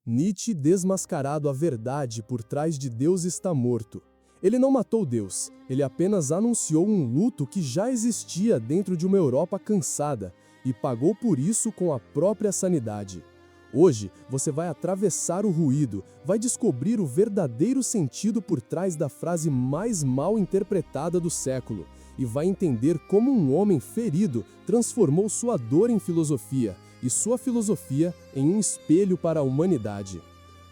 Nietzsche desmascarado a verdade por trás de Deus está morto. Ele não matou Deus, ele apenas anunciou um luto que já existia dentro de uma Europa cansada e pagou por isso com a própria sanidade. Hoje, você vai atravessar o ruído, vai descobrir o verdadeiro sentido por trás da frase mais mal interpretada do século e vai entender como um homem ferido transformou sua dor em filosofia e sua filosofia em um espelho para a humanidade.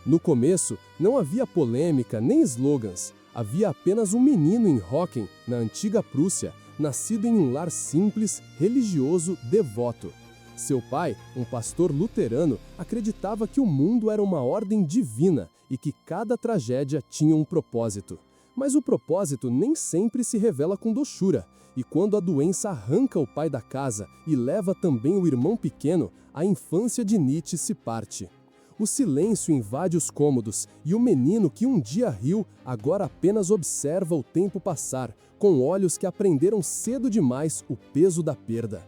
No começo, não havia polêmica nem slogans, havia apenas um menino em Hocken, na antiga Prússia, nascido em um lar simples, religioso, devoto. Seu pai, um pastor luterano, acreditava que o mundo era uma ordem divina e que cada tragédia tinha um propósito. Mas o propósito nem sempre se revela com doçura, e quando a doença arranca o pai da casa e leva também o irmão pequeno, a infância de Nietzsche se parte. O silêncio invade os cômodos e o menino que um dia riu, agora apenas observa o tempo passar, com olhos que aprenderam cedo demais o peso da perda.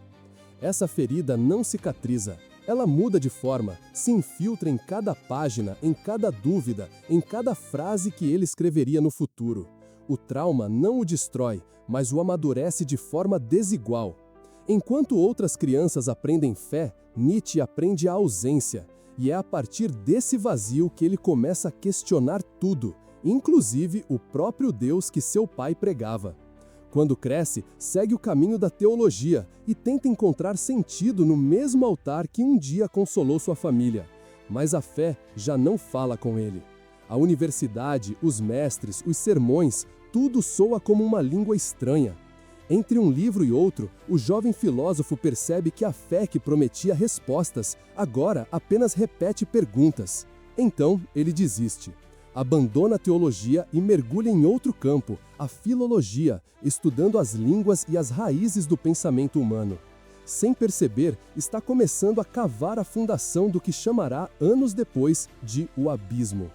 Essa ferida não cicatriza, ela muda de forma, se infiltra em cada página, em cada dúvida, em cada frase que ele escreveria no futuro. O trauma não o destrói, mas o amadurece de forma desigual. Enquanto outras crianças aprendem fé, Nietzsche aprende a ausência, e é a partir desse vazio que ele começa a questionar tudo, inclusive o próprio Deus que seu pai pregava. Quando cresce, segue o caminho da teologia e tenta encontrar sentido no mesmo altar que um dia consolou sua família. Mas a fé já não fala com ele. A universidade, os mestres, os sermões, tudo soa como uma língua estranha. Entre um livro e outro, o jovem filósofo percebe que a fé que prometia respostas, agora apenas repete perguntas. Então, ele desiste. Abandona a teologia e mergulha em outro campo, a filologia, estudando as línguas e as raízes do pensamento humano. Sem perceber, está começando a cavar a fundação do que chamará, anos depois, de o abismo.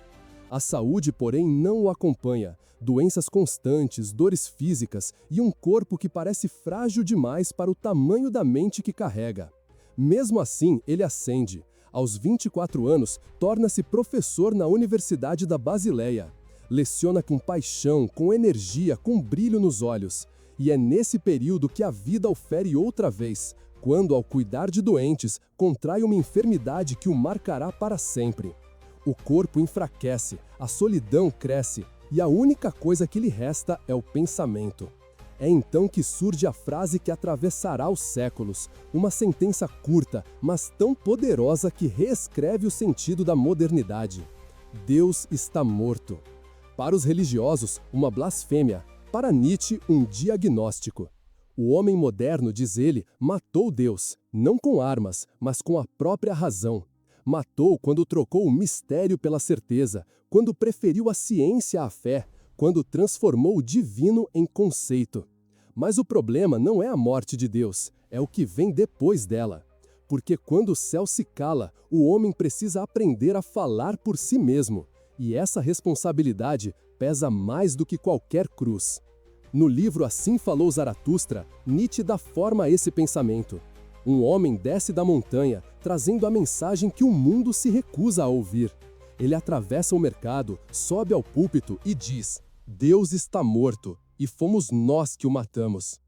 A saúde, porém, não o acompanha. Doenças constantes, dores físicas e um corpo que parece frágil demais para o tamanho da mente que carrega. Mesmo assim, ele ascende. Aos 24 anos, torna-se professor na Universidade da Basileia. Leciona com paixão, com energia, com brilho nos olhos. E é nesse período que a vida o fere outra vez, quando, ao cuidar de doentes, contrai uma enfermidade que o marcará para sempre. O corpo enfraquece, a solidão cresce, e a única coisa que lhe resta é o pensamento. É então que surge a frase que atravessará os séculos, uma sentença curta, mas tão poderosa que reescreve o sentido da modernidade. Deus está morto. Para os religiosos, uma blasfêmia. Para Nietzsche, um diagnóstico. O homem moderno, diz ele, matou Deus, não com armas, mas com a própria razão. Matou quando trocou o mistério pela certeza, quando preferiu a ciência à fé, quando transformou o divino em conceito. Mas o problema não é a morte de Deus, é o que vem depois dela. Porque quando o céu se cala, o homem precisa aprender a falar por si mesmo, e essa responsabilidade pesa mais do que qualquer cruz. No livro Assim Falou Zaratustra, Nietzsche dá forma a esse pensamento. Um homem desce da montanha, trazendo a mensagem que o mundo se recusa a ouvir. Ele atravessa o mercado, sobe ao púlpito e diz: Deus está morto. E fomos nós que o matamos.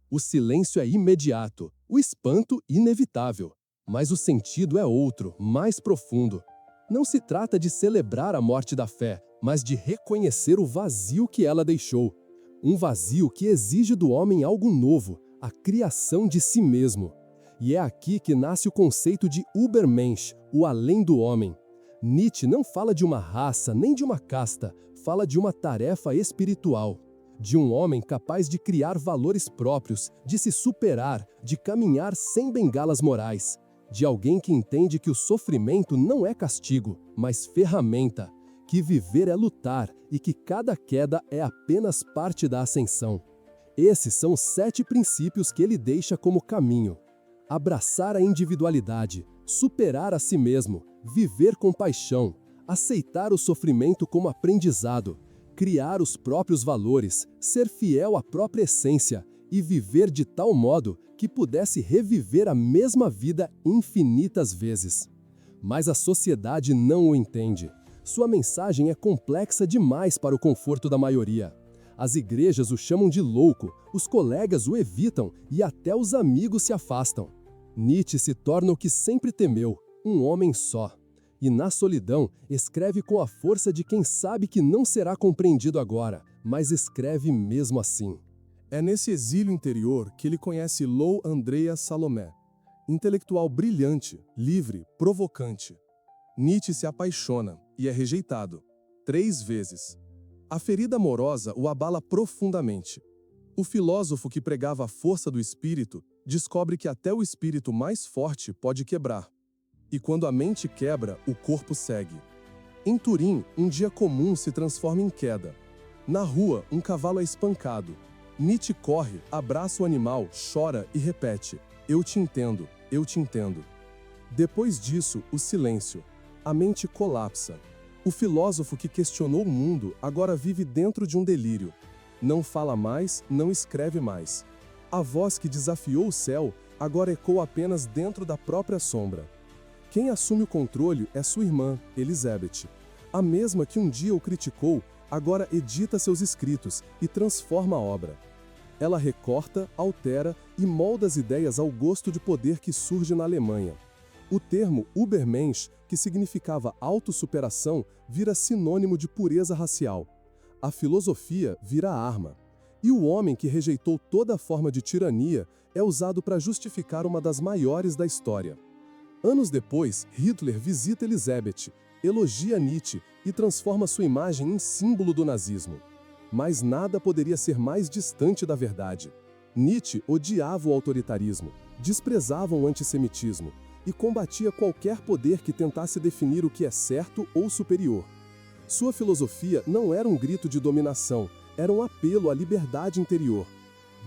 O silêncio é imediato, o espanto inevitável. Mas o sentido é outro, mais profundo. Não se trata de celebrar a morte da fé, mas de reconhecer o vazio que ela deixou. Um vazio que exige do homem algo novo, a criação de si mesmo. E é aqui que nasce o conceito de Übermensch, o além do homem. Nietzsche não fala de uma raça, nem de uma casta, fala de uma tarefa espiritual. De um homem capaz de criar valores próprios, de se superar, de caminhar sem bengalas morais. De alguém que entende que o sofrimento não é castigo, mas ferramenta, que viver é lutar e que cada queda é apenas parte da ascensão. Esses são os 7 princípios que ele deixa como caminho. Abraçar a individualidade, superar a si mesmo, viver com paixão, aceitar o sofrimento como aprendizado, criar os próprios valores, ser fiel à própria essência e viver de tal modo que pudesse reviver a mesma vida infinitas vezes. Mas a sociedade não o entende. Sua mensagem é complexa demais para o conforto da maioria. As igrejas o chamam de louco, os colegas o evitam e até os amigos se afastam. Nietzsche se torna o que sempre temeu, um homem só. E na solidão, escreve com a força de quem sabe que não será compreendido agora, mas escreve mesmo assim. É nesse exílio interior que ele conhece Lou Andrea Salomé, intelectual brilhante, livre, provocante. Nietzsche se apaixona e é rejeitado 3 vezes. A ferida amorosa o abala profundamente. O filósofo que pregava a força do espírito descobre que até o espírito mais forte pode quebrar. E quando a mente quebra, o corpo segue. Em Turim, um dia comum se transforma em queda. Na rua, um cavalo é espancado. Nietzsche corre, abraça o animal, chora e repete: "Eu te entendo, eu te entendo." Depois disso, o silêncio. A mente colapsa. O filósofo que questionou o mundo agora vive dentro de um delírio. Não fala mais, não escreve mais. A voz que desafiou o céu agora ecoa apenas dentro da própria sombra. Quem assume o controle é sua irmã, Elizabeth. A mesma que um dia o criticou, agora edita seus escritos e transforma a obra. Ela recorta, altera e molda as ideias ao gosto de poder que surge na Alemanha. O termo Übermensch, que significava autossuperação, vira sinônimo de pureza racial. A filosofia vira arma. E o homem que rejeitou toda forma de tirania é usado para justificar uma das maiores da história. Anos depois, Hitler visita Elizabeth, elogia Nietzsche e transforma sua imagem em símbolo do nazismo. Mas nada poderia ser mais distante da verdade. Nietzsche odiava o autoritarismo, desprezava o antissemitismo e combatia qualquer poder que tentasse definir o que é certo ou superior. Sua filosofia não era um grito de dominação, era um apelo à liberdade interior.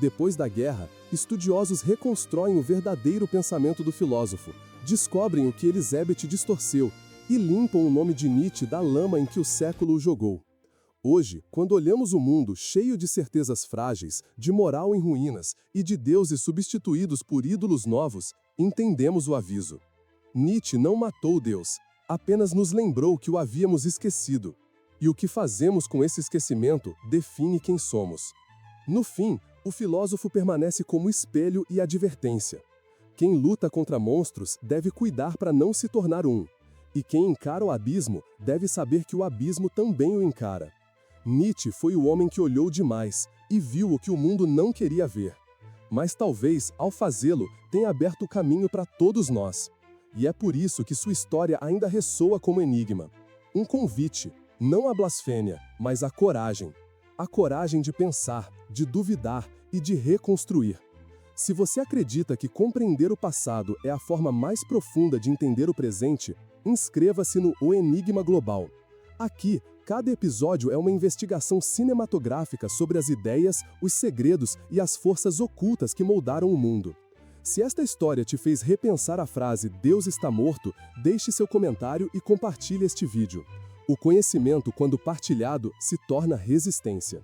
Depois da guerra, estudiosos reconstruem o verdadeiro pensamento do filósofo, descobrem o que Elizabeth distorceu e limpam o nome de Nietzsche da lama em que o século o jogou. Hoje, quando olhamos o mundo cheio de certezas frágeis, de moral em ruínas e de deuses substituídos por ídolos novos, entendemos o aviso. Nietzsche não matou Deus, apenas nos lembrou que o havíamos esquecido. E o que fazemos com esse esquecimento define quem somos. No fim, o filósofo permanece como espelho e advertência. Quem luta contra monstros deve cuidar para não se tornar um. E quem encara o abismo deve saber que o abismo também o encara. Nietzsche foi o homem que olhou demais e viu o que o mundo não queria ver. Mas talvez, ao fazê-lo, tenha aberto o caminho para todos nós. E é por isso que sua história ainda ressoa como enigma. Um convite, não à blasfêmia, mas à coragem. A coragem de pensar, de duvidar e de reconstruir. Se você acredita que compreender o passado é a forma mais profunda de entender o presente, inscreva-se no O Enigma Global. Aqui, cada episódio é uma investigação cinematográfica sobre as ideias, os segredos e as forças ocultas que moldaram o mundo. Se esta história te fez repensar a frase "Deus está morto", deixe seu comentário e compartilhe este vídeo. O conhecimento, quando partilhado, se torna resistência.